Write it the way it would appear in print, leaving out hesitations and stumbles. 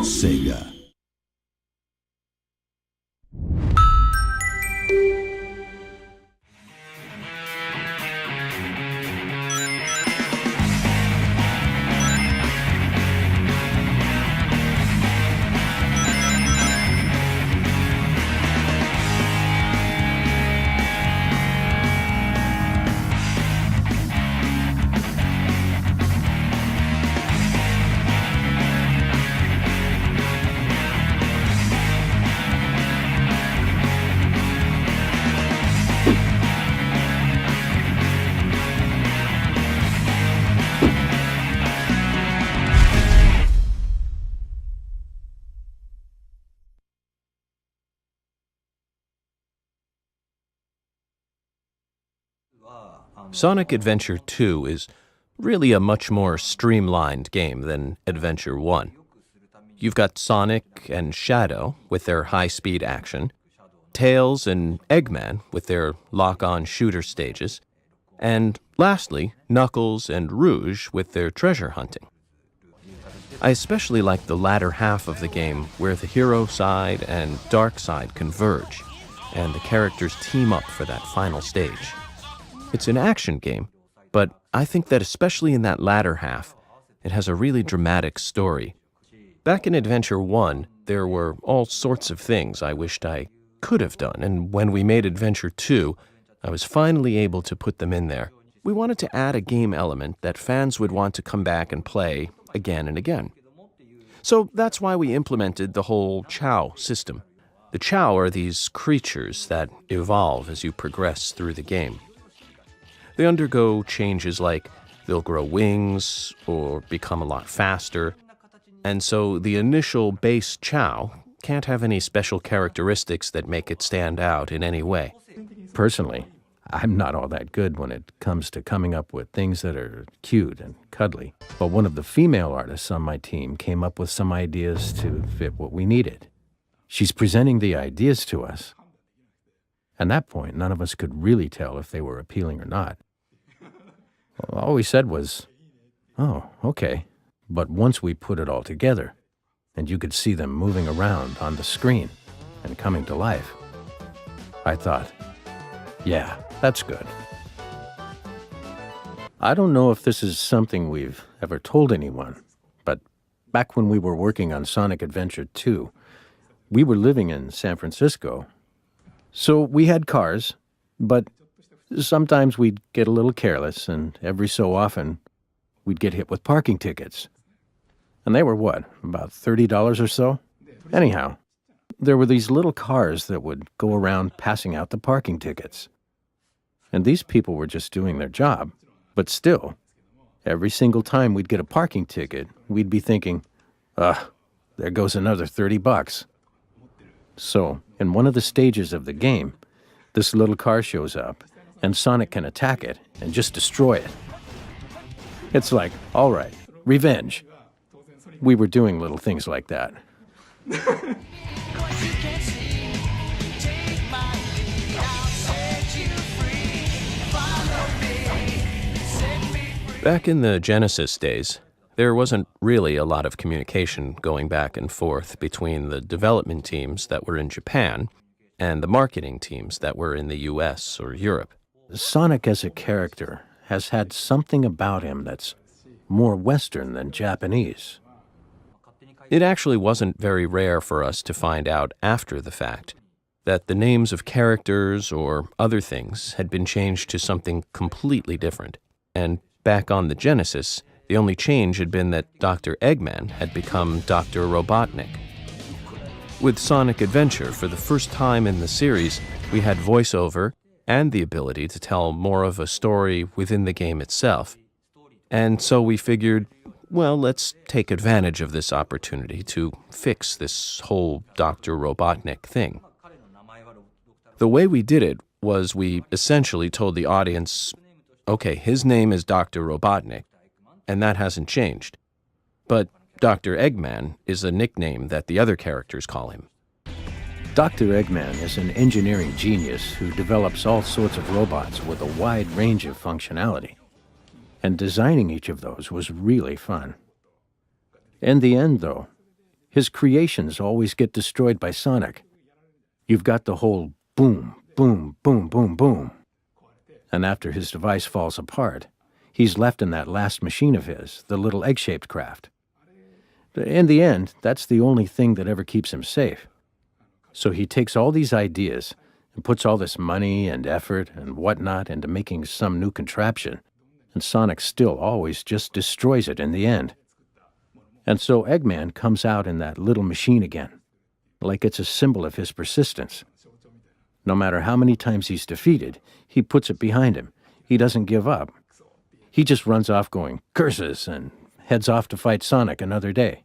Sega. Sonic Adventure 2 is really a much more streamlined game than Adventure 1. You've got Sonic and Shadow with their high-speed action, Tails and Eggman with their lock-on shooter stages, and lastly, Knuckles and Rouge with their treasure hunting. I especially like the latter half of the game where the hero side and dark side converge, and the characters team up for that final stage. It's an action game, but I think that especially in that latter half, it has a really dramatic story. Back in Adventure 1, there were all sorts of things I wished I could have done, and when we made Adventure 2, I was finally able to put them in there. We wanted to add a game element that fans would want to come back and play again and again. So that's why we implemented the whole Chow system. The Chow are these creatures that evolve as you progress through the game. They undergo changes like they'll grow wings or become a lot faster, and so the initial base Chow can't have any special characteristics that make it stand out in any way. Personally, I'm not all that good when it comes to coming up with things that are cute and cuddly, but one of the female artists on my team came up with some ideas to fit what we needed. She's presenting the ideas to us. At that point, none of us could really tell if they were appealing or not. All we said was, "Oh, okay." But once we put it all together, and you could see them moving around on the screen and coming to life, I thought, yeah, that's good. I don't know if this is something we've ever told anyone, but back when we were working on Sonic Adventure 2, we were living in San Francisco. So we had cars, but sometimes we'd get a little careless, and every so often we'd get hit with parking tickets. And they were what, about $30 or so? Anyhow, there were these little cars that would go around passing out the parking tickets. And these people were just doing their job. But still, every single time we'd get a parking ticket, we'd be thinking, there goes another $30. So, in one of the stages of the game, this little car shows up, and Sonic can attack it and just destroy it. It's like, all right, revenge. We were doing little things like that. Back in the Genesis days, there wasn't really a lot of communication going back and forth between the development teams that were in Japan and the marketing teams that were in the US or Europe. Sonic as a character has had something about him that's more Western than Japanese. It actually wasn't very rare for us to find out after the fact that the names of characters or other things had been changed to something completely different. And back on the Genesis, the only change had been that Dr. Eggman had become Dr. Robotnik. With Sonic Adventure, for the first time in the series, we had voiceover and the ability to tell more of a story within the game itself. And so we figured, well, let's take advantage of this opportunity to fix this whole Dr. Robotnik thing. The way we did it was we essentially told the audience, okay, his name is Dr. Robotnik, and that hasn't changed. But Dr. Eggman is a nickname that the other characters call him. Dr. Eggman is an engineering genius who develops all sorts of robots with a wide range of functionality. And designing each of those was really fun. In the end, though, His creations always get destroyed by Sonic. You've got the whole boom, boom, boom, boom, boom. And after his device falls apart, he's left in that last machine of his, the little egg-shaped craft. In the end, that's the only thing that ever keeps him safe. So he takes all these ideas and puts all this money and effort and whatnot into making some new contraption, and Sonic still always just destroys it in the end. And so Eggman comes out in that little machine again, like it's a symbol of his persistence. No matter how many times he's defeated, he puts it behind him. He doesn't give up. He just runs off going, "Curses," and heads off to fight Sonic another day.